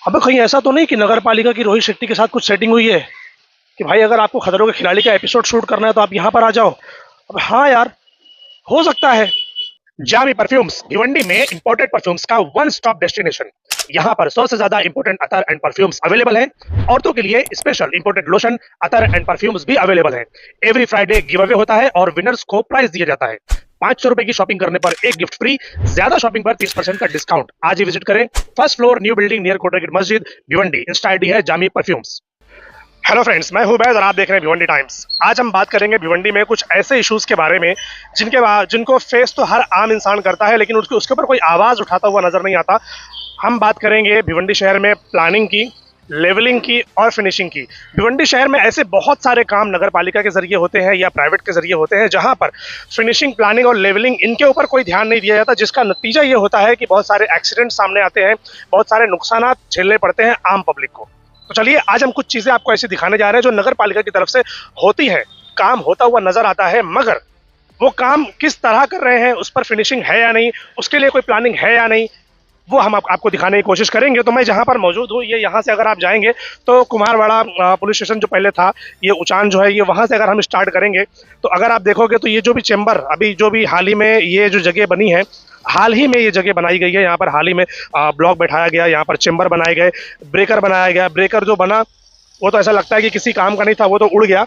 अबे कहीं ऐसा तो नहीं कि नगर पालिका की रोहित शेट्टी के साथ कुछ सेटिंग हुई है कि भाई अगर आपको खतरों के खिलाड़ी का एपिसोड शूट करना है तो आप यहाँ पर आ जाओ। अब हाँ यार, हो सकता है। जामी परफ्यूम्स भिवंडी में इंपोर्टेड परफ्यूम्स का वन स्टॉप डेस्टिनेशन। यहाँ पर 100 से ज्यादा imported attar and perfumes available हैं। औरतों के लिए special imported lotion, attar and perfumes भी अवेलेबल हैं। एवरी फ्राइडे गिव अवे होता है और विनर्स को प्राइज दिया जाता है। 500 रुपए की शॉपिंग करने पर एक गिफ्ट फ्री, ज्यादा शॉपिंग पर 30% का डिस्काउंट। आज ही विजिट करें। First floor, new building near Kotra gate Masjid, Bhiwandi. Insta ID है जामी परफ्यूम्स। हेलो फ्रेंड्स, मैं हूं बैद और आप देख रहे हैं भिवंडी टाइम्स। आज हम बात करेंगे भिवंडी में कुछ ऐसे इश्यूज के बारे में जिनको फेस तो हर आम इंसान करता है, लेकिन उसके ऊपर कोई आवाज़ उठाता हुआ नजर नहीं आता। हम बात करेंगे भिवंडी शहर में प्लानिंग की, लेवलिंग की और फिनिशिंग की। भिवंडी शहर में ऐसे बहुत सारे काम नगर पालिका के जरिए होते हैं या प्राइवेट के जरिए होते हैं जहां पर फिनिशिंग, प्लानिंग और लेवलिंग इनके ऊपर कोई ध्यान नहीं दिया जाता, जिसका नतीजा ये होता है कि बहुत सारे एक्सीडेंट सामने आते हैं, बहुत सारे नुकसान झेलने पड़ते हैं आम पब्लिक को। तो चलिए आज हम कुछ चीजें आपको ऐसी दिखाने जा रहे हैं जो नगर पालिका की तरफ से होती है, काम होता हुआ नजर आता है, मगर वो काम किस तरह कर रहे हैं, उस पर फिनिशिंग है या नहीं, उसके लिए कोई प्लानिंग है या नहीं, वो हम आपको दिखाने की कोशिश करेंगे। तो मैं जहाँ पर मौजूद हूँ, ये यहाँ से अगर आप जाएंगे तो कुम्हारवाड़ा पुलिस स्टेशन जो पहले था, ये उचान जो है, ये वहाँ से अगर हम स्टार्ट करेंगे तो अगर आप देखोगे तो ये जो भी चेंबर अभी जो भी हाल ही में ये जो जगह बनी है, हाल ही में ये जगह बनाई गई है, यहाँ पर हाल ही में ब्लॉक बैठाया गया, यहाँ पर चेंबर बनाए गए, ब्रेकर बनाया गया। ब्रेकर जो बना वो तो ऐसा लगता है कि किसी काम का नहीं था, वो तो उड़ गया।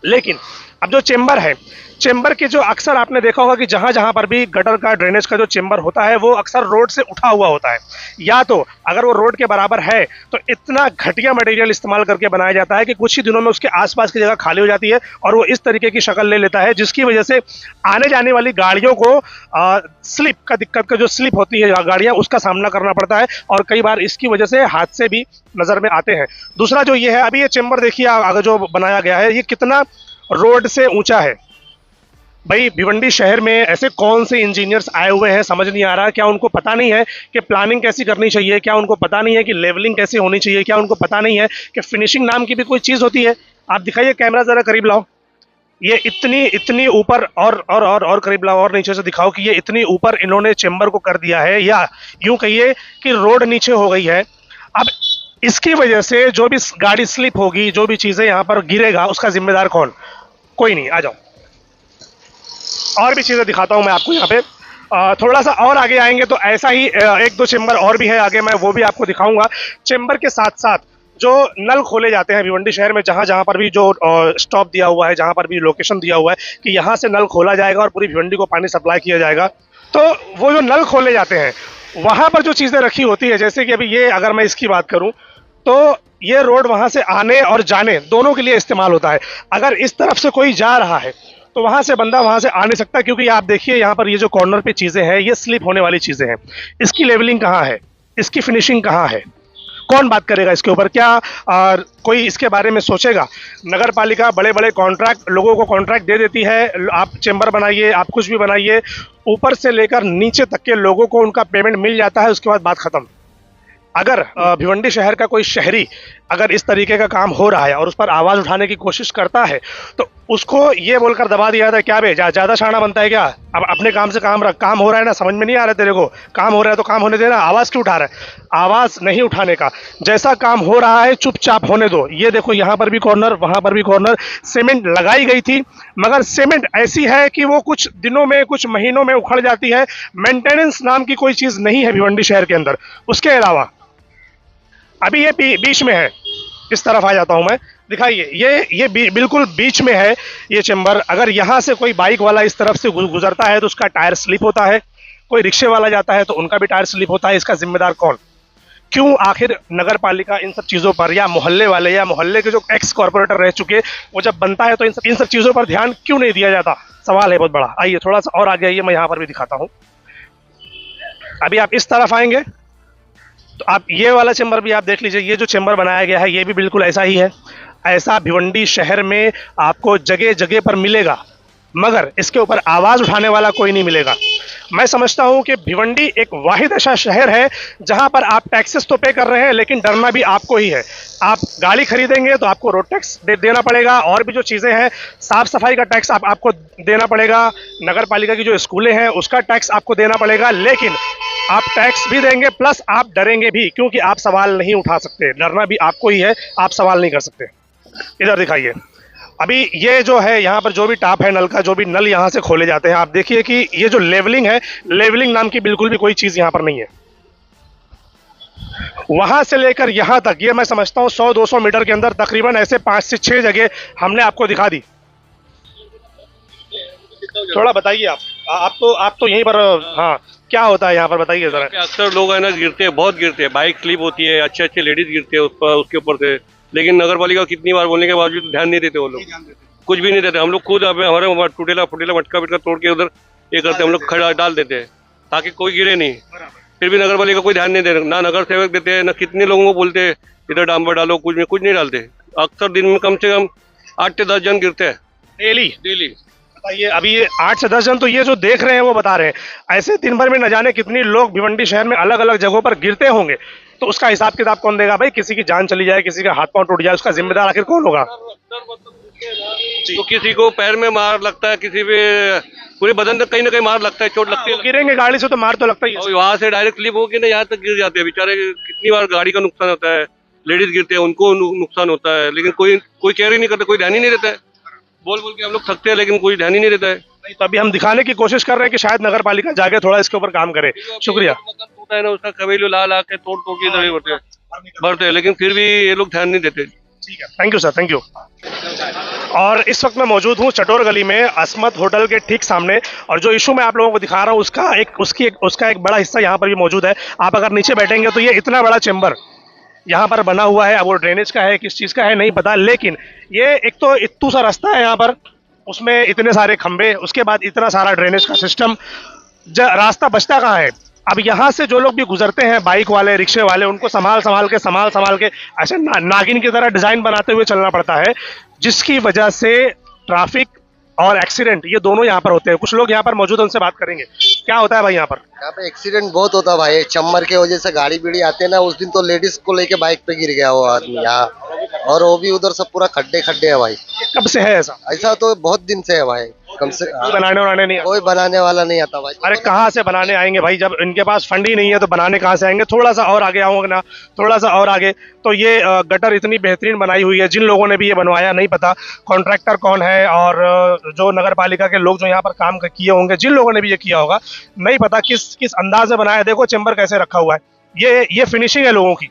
लेकिन अब जो चेंबर है, चेंबर के जो अक्सर आपने देखा होगा कि जहां जहां पर भी गटर का, ड्रेनेज का जो चेंबर होता है वो अक्सर रोड से उठा हुआ होता है, या तो अगर वो रोड के बराबर है तो इतना घटिया मटेरियल इस्तेमाल करके बनाया जाता है कि कुछ ही दिनों में उसके आसपास की जगह खाली हो जाती है और वो इस तरीके की शक्ल ले लेता है, जिसकी वजह से आने जाने वाली गाड़ियों को स्लिप का दिक्कत का जो स्लिप होती है गाड़ियां, उसका सामना करना पड़ता है और कई बार इसकी वजह से हादसे भी नजर में आते हैं। दूसरा जो ये है, अभी ये चेंबर देखिए आगे जो बनाया गया है, ये कितना रोड से ऊंचा है। भाई भिवंडी शहर में ऐसे कौन से इंजीनियर्स आए हुए हैं, समझ नहीं आ रहा। क्या उनको पता नहीं है कि प्लानिंग कैसी करनी चाहिए? क्या उनको पता नहीं है कि लेवलिंग कैसे होनी चाहिए? क्या उनको पता नहीं है कि फिनिशिंग नाम की भी कोई चीज़ होती है? आप दिखाइए, कैमरा ज़रा करीब लाओ। ये इतनी इतनी ऊपर और करीब लाओ और नीचे से दिखाओ कि ये इतनी ऊपर इन्होंने चेंबर को कर दिया है, या यूं कहिए कि रोड नीचे हो गई है। अब इसकी वजह से जो भी गाड़ी स्लिप होगी, जो भी चीज़ें यहाँ पर गिरेगा, उसका जिम्मेदार कौन? कोई नहीं। आ जाओ, और भी चीज़ें दिखाता हूँ मैं आपको यहाँ पे। थोड़ा सा और आगे आएंगे तो ऐसा ही एक दो चेंबर और भी है आगे, मैं वो भी आपको दिखाऊंगा। चेंबर के साथ साथ जो नल खोले जाते हैं भिवंडी शहर में, जहाँ जहाँ पर भी जो स्टॉप दिया हुआ है, जहाँ पर भी लोकेशन दिया हुआ है कि यहाँ से नल खोला जाएगा और पूरी भिवंडी को पानी सप्लाई किया जाएगा, तो वो जो नल खोले जाते हैं वहाँ पर जो चीज़ें रखी होती है, जैसे कि अभी ये अगर मैं इसकी बात करूँ तो ये रोड वहाँ से आने और जाने दोनों के लिए इस्तेमाल होता है। अगर इस तरफ से कोई जा रहा है तो वहां से बंदा वहां से आ नहीं सकता, क्योंकि आप देखिए यहाँ पर ये जो कॉर्नर पे चीजें हैं, ये स्लिप होने वाली चीजें हैं। इसकी लेवलिंग कहाँ है? इसकी फिनिशिंग कहाँ है? कौन बात करेगा इसके ऊपर? क्या कोई इसके बारे में सोचेगा? नगर पालिका बड़े बड़े कॉन्ट्रैक्ट, लोगों को कॉन्ट्रैक्ट दे देती है, आप चेंबर बनाइए, आप कुछ भी बनाइए, ऊपर से लेकर नीचे तक के लोगों को उनका पेमेंट मिल जाता है, उसके बाद बात खत्म। अगर भिवंडी शहर का कोई शहरी अगर इस तरीके का काम हो रहा है और उस पर आवाज़ उठाने की कोशिश करता है तो उसको ये बोलकर दबा दिया जाता है, क्या बे ज़्यादा शाना बनता है क्या? अब अपने काम से काम रख, काम हो रहा है ना, समझ में नहीं आ रहा तेरे को? काम हो रहा है तो काम होने देना, आवाज़ क्यों उठा रहा है? आवाज़ नहीं उठाने का, जैसा काम हो रहा है चुपचाप होने दो। ये देखो, यहाँ पर भी कॉर्नर, वहाँ पर भी कॉर्नर, सीमेंट लगाई गई थी, मगर सीमेंट ऐसी है कि वो कुछ दिनों में, कुछ महीनों में उखड़ जाती है। मेंटेनेंस नाम की कोई चीज़ नहीं है भिवंडी शहर के अंदर। उसके अलावा अभी ये बीच में है, इस तरफ आ जाता हूं मैं, दिखाइए, ये बिल्कुल बीच में है ये चेंबर। अगर यहाँ से कोई बाइक वाला इस तरफ से गुजरता है तो उसका टायर स्लिप होता है, कोई रिक्शे वाला जाता है तो उनका भी टायर स्लिप होता है। इसका जिम्मेदार कौन? क्यों आखिर नगर पालिका इन सब चीज़ों पर, या मोहल्ले वाले, या मोहल्ले के जो एक्स कॉर्पोरेटर रह चुके, वो जब बनता है तो इन सब चीज़ों पर ध्यान क्यों नहीं दिया जाता? सवाल है बहुत बड़ा। आइए थोड़ा सा और आगे आइए, मैं यहाँ पर भी दिखाता हूँ। अभी आप इस तरफ आएंगे तो आप ये वाला चेंबर भी आप देख लीजिए। ये जो चेंबर बनाया गया है ये भी बिल्कुल ऐसा ही है। ऐसा भिवंडी शहर में आपको जगह जगह पर मिलेगा, मगर इसके ऊपर आवाज़ उठाने वाला कोई नहीं मिलेगा। मैं समझता हूं कि भिवंडी एक वाहिद ऐसा शहर है जहां पर आप टैक्सेस तो पे कर रहे हैं, लेकिन डरना भी आपको ही है। आप गाड़ी खरीदेंगे तो आपको रोड टैक्स देना पड़ेगा, और भी जो चीज़ें हैं, साफ सफाई का टैक्स आपको देना पड़ेगा, नगर पालिका की जो स्कूलें हैं उसका टैक्स आपको देना पड़ेगा। लेकिन आप टैक्स भी देंगे प्लस आप डरेंगे भी, क्योंकि आप सवाल नहीं उठा सकते, डरना भी आपको ही है, आप सवाल नहीं कर सकते। इधर दिखाइए, अभी ये जो है यहाँ पर जो भी टॉप है नल का, जो भी नल यहाँ से खोले जाते हैं, आप देखिए कि ये जो लेवलिंग है, लेवलिंग नाम की बिल्कुल भी कोई चीज़ यहाँ पर नहीं है। वहां से लेकर यहाँ तक, ये मैं समझता हूँ 100-200 मीटर के अंदर तकरीबन ऐसे 5 से 6 जगह हमने आपको दिखा दी। थोड़ा बताइए आप तो यहीं पर, हाँ क्या होता है यहाँ पर बताइए जरा। अक्सर लोग है ना गिरते हैं, बहुत गिरते हैं, बाइक स्लिप होती है, अच्छे अच्छे लेडीज गिरते हैं उस पर, उसके ऊपर से, लेकिन नगर पालिका कितनी बार बोलने के बावजूद ध्यान नहीं देते वो लोग, कुछ भी नहीं देते। हम लोग खुद हमारे टूटेला फुटेला मटका बिटका तोड़ के उधर ये करते, हम लोग खड़ा डाल देते हैं ताकि कोई गिरे नहीं, फिर भी नगर पालिका कोई ध्यान नहीं दे रहा, ना नगर सेवक देते हैं, ना कितने लोगों को बोलते हैं इधर डांबर डालो, कुछ नहीं डालते। अक्सर दिन में कम से कम 8 से 10 जन गिरते हैं डेली। बताइए, अभी ये 8 से 10 जन तो ये जो देख रहे हैं वो बता रहे हैं, ऐसे दिन भर में न जाने कितनी लोग भिवंडी शहर में अलग अलग जगहों पर गिरते होंगे, तो उसका हिसाब किताब कौन देगा भाई? किसी की जान चली जाए, किसी का हाथ पांव टूट जाए, उसका जिम्मेदार आखिर कौन होगा? तो किसी को पैर में मार लगता है, किसी पे पूरे बदन तक कहीं ना कहीं मार लगता है, चोट लगती है। गिरेंगे गाड़ी से तो मार तो लगता ही है। और वहाँ से डायरेक्ट स्लिप होके ना यहाँ तक गिर जाते हैं बेचारे, कितनी बार गाड़ी का नुकसान होता है, लेडीज गिरते हैं उनको नुकसान होता है, लेकिन कोई केयर ही नहीं करता, कोई ध्यान ही नहीं देता है। बोल के हम लोग थकते हैं लेकिन कोई ध्यान ही नहीं देता है। तो अभी हम दिखाने की कोशिश कर रहे हैं कि शायद नगर पालिका जाके थोड़ा इसके ऊपर काम करे। शुक्रिया। होता है ना उसका कबीलो ला के तोड़ के इधर ही भरते हैं, लेकिन फिर भी ये लोग ध्यान नहीं देते। ठीक है, thank you sir, thank you. और इस वक्त मैं मौजूद हूँ चटोर गली में अस्मत होटल के ठीक सामने, और जो इशू मैं आप लोगों को दिखा रहा हूँ उसका एक बड़ा हिस्सा यहाँ पर भी मौजूद है। आप अगर नीचे बैठेंगे तो ये इतना बड़ा चेंबर यहाँ पर बना हुआ है, अब वो ड्रेनेज का है किस चीज़ का है नहीं पता, लेकिन ये एक तो इत्तू सा रास्ता है यहाँ पर, उसमें इतने सारे खंबे, उसके बाद इतना सारा ड्रेनेज का सिस्टम, रास्ता बचता कहाँ है? अब यहाँ से जो लोग भी गुजरते हैं, बाइक वाले, रिक्शे वाले, उनको संभाल के ऐसे नागिन की तरह डिजाइन बनाते हुए चलना पड़ता है, जिसकी वजह से ट्रैफिक और एक्सीडेंट ये दोनों यहाँ पर होते हैं। कुछ लोग यहाँ पर मौजूद हैं, उनसे बात करेंगे। क्या होता है भाई यहाँ पर? यहाँ पे एक्सीडेंट बहुत होता है भाई, चम्मर के वजह से गाड़ी बीड़ी आते हैं ना। उस दिन तो लेडीज को लेके बाइक पे गिर गया वो आदमी यहाँ, और वो भी उधर सब पूरा खड्डे है भाई। कब से है ऐसा? ऐसा तो बहुत दिन से है भाई, कम से कोई बनाने वाला नहीं आता भाई। अरे कहाँ से बनाने आएंगे भाई, जब इनके पास फंड ही नहीं है तो बनाने कहाँ से आएंगे? थोड़ा सा और आगे आओगे ना, थोड़ा सा और आगे तो ये गटर इतनी बेहतरीन बनाई हुई है, जिन लोगों ने भी ये बनवाया नहीं पता कॉन्ट्रैक्टर कौन है, और जो नगर पालिका के लोग जो यहाँ पर काम किए होंगे, जिन लोगों ने भी ये किया होगा नहीं पता किस अंदाज में बनाया। देखो चेंबर कैसे रखा हुआ है, ये फिनिशिंग है लोगों की,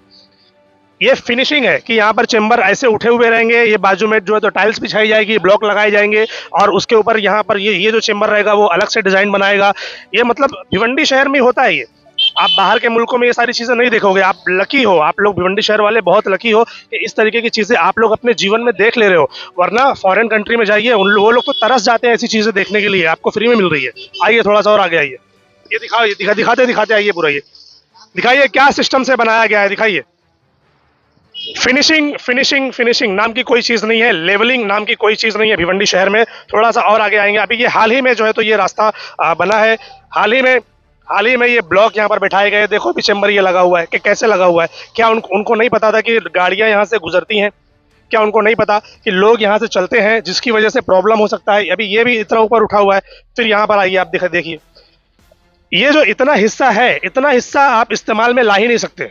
ये फिनिशिंग है कि यहाँ पर चेंबर ऐसे उठे हुए रहेंगे, ये बाजू में जो है तो टाइल्स बिछाई जाएगी, ब्लॉक लगाए जाएंगे, और उसके ऊपर यहाँ पर ये जो चेंबर रहेगा वो अलग से डिजाइन बनाएगा। ये मतलब भिवंडी शहर में होता है ये, आप बाहर के मुल्कों में ये सारी चीजें नहीं देखोगे। आप लकी हो, आप लोग भिवंडी शहर वाले बहुत लकी हो कि इस तरीके की चीजें आप लोग अपने जीवन में देख ले रहे हो, वरना फॉरेन कंट्री में जाइए, वो लोग तो तरस जाते हैं ऐसी चीजें देखने के लिए, आपको फ्री में मिल रही है। आइए थोड़ा सा और आगे आइए, ये दिखाओ, दिखाते आइए पूरा, ये दिखाइए क्या सिस्टम से बनाया गया है, दिखाइए। फिनिशिंग नाम की कोई चीज नहीं है, लेवलिंग नाम की कोई चीज नहीं है भिवंडी शहर में। थोड़ा सा और आगे आएंगे, अभी ये हाल ही में जो है तो ये रास्ता बना है, हाल ही में ये ब्लॉक यहाँ पर बैठाए गए। देखो भी चेंबर ये लगा हुआ है कि कैसे लगा हुआ है। क्या उनको नहीं पता था कि गाड़ियां यहाँ से गुजरती हैं? क्या उनको नहीं पता कि लोग यहाँ से चलते हैं, जिसकी वजह से प्रॉब्लम हो सकता है? अभी ये भी इतना ऊपर उठा हुआ है। फिर यहाँ पर आइए, आप देखिए, ये जो इतना हिस्सा आप इस्तेमाल में ला ही नहीं सकते।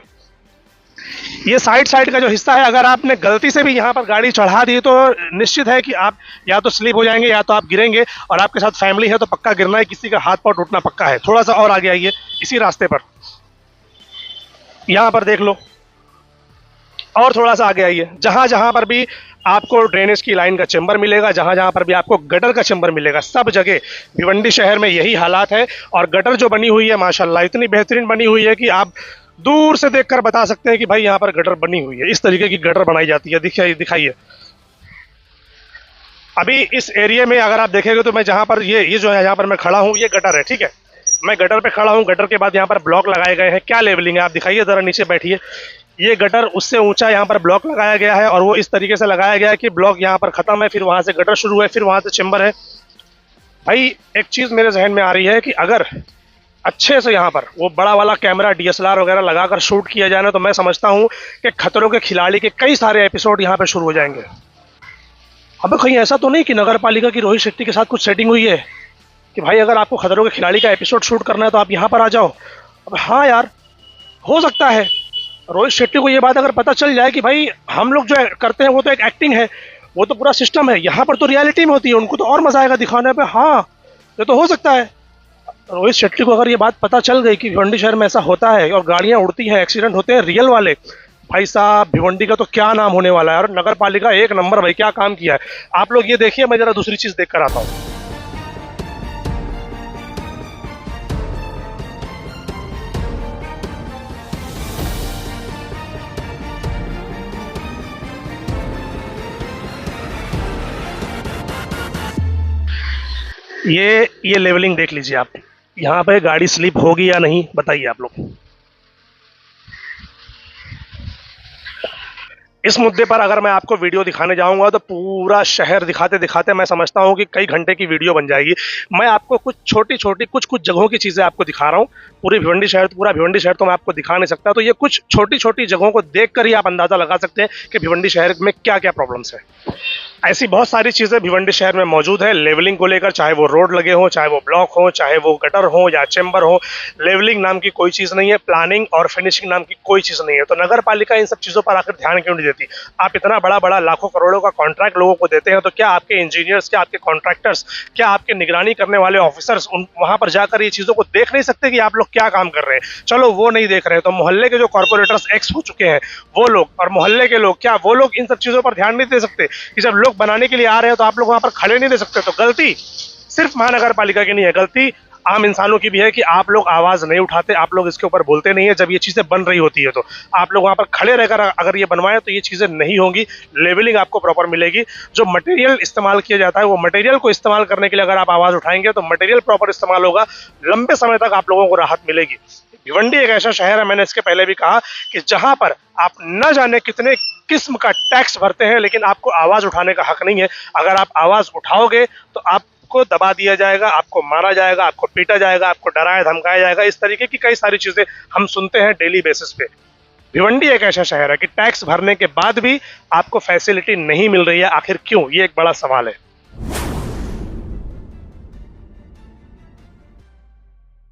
ये साइड का जो हिस्सा है, अगर आपने गलती से भी यहाँ पर गाड़ी चढ़ा दी तो निश्चित है कि आप या तो स्लिप हो जाएंगे या तो आप गिरेंगे, और आपके साथ फैमिली है तो पक्का गिरना है, किसी का हाथ पांव टूटना पक्का है। थोड़ा सा और आगे आइए, इसी रास्ते पर यहाँ पर देख लो, और थोड़ा सा आगे आइए, जहां पर भी आपको ड्रेनेज की लाइन का चेंबर मिलेगा, जहां पर भी आपको गटर का चेंबर मिलेगा, सब जगह भिवंडी शहर में यही हालात है। और गटर जो बनी हुई है माशाल्लाह इतनी बेहतरीन बनी हुई है कि आप दूर से देखकर बता सकते हैं कि भाई यहाँ पर गटर बनी हुई है। इस तरीके की गटर बनाई जाती है, दिखाइए। अभी इस एरिया में अगर आप देखेंगे तो मैं जहाँ पर ये जो है यहाँ पर मैं खड़ा हूँ, ये गटर है, ठीक है, मैं गटर पे खड़ा हूँ। गटर के बाद यहाँ पर ब्लॉक लगाए गए हैं। क्या लेवलिंग है आप दिखाइए जरा, नीचे बैठिए। ये गटर उससे ऊंचा यहाँ पर ब्लॉक लगाया गया है, और वो इस तरीके से लगाया गया है कि ब्लॉक यहाँ पर खत्म है, फिर वहां से गटर शुरू है, फिर वहां से चेंबर है। भाई एक चीज मेरे जहन में आ रही है कि अगर अच्छे से यहाँ पर वो बड़ा वाला कैमरा DSLR वगैरह लगाकर शूट किया जाए ना, तो मैं समझता हूँ कि खतरों के खिलाड़ी के कई सारे एपिसोड यहाँ पे शुरू हो जाएंगे। अब कहीं ऐसा तो नहीं कि नगर पालिका की रोहित शेट्टी के साथ कुछ सेटिंग हुई है कि भाई अगर आपको खतरों के खिलाड़ी का एपिसोड शूट करना है तो आप यहाँ पर आ जाओ, अब हाँ यार, हो सकता है रोहित शेट्टी को ये बात अगर पता चल जाए कि भाई हम लोग जो करते हैं वो तो एक एक्टिंग है, वो तो पूरा सिस्टम है, यहाँ पर तो रियलिटी में होती है, उनको तो और मजा आएगा दिखाने पे। हाँ, ये तो हो सकता है। रोहित शेट्टी को अगर ये बात पता चल गई कि भिवंडी शहर में ऐसा होता है और गाड़ियां उड़ती हैं, एक्सीडेंट होते हैं रियल वाले, भाई साहब भिवंडी का तो क्या नाम होने वाला है। और नगर पालिका एक नंबर, भाई क्या काम किया है। आप लोग ये देखिए, मैं जरा दूसरी चीज देख कर आता हूँ। ये लेवलिंग देख लीजिए आप, यहाँ पे गाड़ी स्लिप होगी या नहीं बताइए आप लोग। इस मुद्दे पर अगर मैं आपको वीडियो दिखाने जाऊंगा तो पूरा शहर दिखाते दिखाते मैं समझता हूं कि कई घंटे की वीडियो बन जाएगी। मैं आपको कुछ छोटी छोटी कुछ जगहों की चीजें आपको दिखा रहा हूं। पूरा भिवंडी शहर तो मैं आपको दिखा नहीं सकता, तो ये कुछ छोटी छोटी जगहों को देखकर ही आप अंदाजा लगा सकते हैं कि भिवंडी शहर में क्या क्या प्रॉब्लम्स है। ऐसी बहुत सारी चीजें भिवंडी शहर में मौजूद है लेवलिंग को लेकर, चाहे वो रोड लगे हों, चाहे वो ब्लॉक हो, चाहे वो गटर हो या चेंबर हो। लेवलिंग नाम की कोई चीज नहीं है, प्लानिंग और फिनिशिंग नाम की कोई चीज नहीं है। तो नगर पालिका इन सब चीजों पर आखिर ध्यान क्यों नहीं देती? आप इतना बड़ा बड़ा लाखों करोड़ों का कॉन्ट्रैक्ट लोगों को देते हैं, तो क्या आपके इंजीनियर्स, क्या आपके कॉन्ट्रैक्टर्स, क्या आपके निगरानी करने वाले ऑफिसर्स वहां पर जाकर ये चीजों को देख नहीं सकते कि आप लोग क्या काम कर रहे हैं? चलो वो नहीं देख रहे, तो मोहल्ले के जो कॉर्पोरेटर्स एक्स हो चुके हैं वो लोग और मोहल्ले के लोग, क्या वो लोग इन सब चीजों पर ध्यान नहीं दे सकते कि जब लोग बनाने के लिए आ रहे हैं तो आप लोग वहां पर खड़े नहीं दे सकते? तो गलती सिर्फ महानगर पालिका की नहीं है, गलती आम इंसानों की भी है कि आप लोग आवाज नहीं उठाते, आप लोग इसके ऊपर बोलते नहीं है। जब ये चीजें बन रही होती है तो आप लोग वहां पर खड़े रहकर अगर ये बनवाएं तो ये चीजें नहीं होंगी, लेवलिंग आपको प्रॉपर मिलेगी। जो मटेरियल इस्तेमाल किया जाता है वो मटेरियल को इस्तेमाल करने के लिए अगर आप आवाज उठाएंगे तो मटेरियल प्रॉपर इस्तेमाल होगा, लंबे समय तक आप लोगों को राहत मिलेगी। भिवंडी एक ऐसा शहर है, मैंने इसके पहले भी कहा, कि जहां पर आप न जाने कितने किस्म का टैक्स भरते हैं लेकिन आपको आवाज उठाने का हक नहीं है। अगर आप आवाज उठाओगे तो आपको दबा दिया जाएगा, आपको मारा जाएगा, आपको पीटा जाएगा, आपको डराया धमकाया जाएगा। इस तरीके की कई सारी चीजें हम सुनते हैं डेली बेसिस पे। भिवंडी एक ऐसा शहर है कि टैक्स भरने के बाद भी आपको फैसिलिटी नहीं मिल रही है। आखिर क्यों? ये एक बड़ा सवाल है।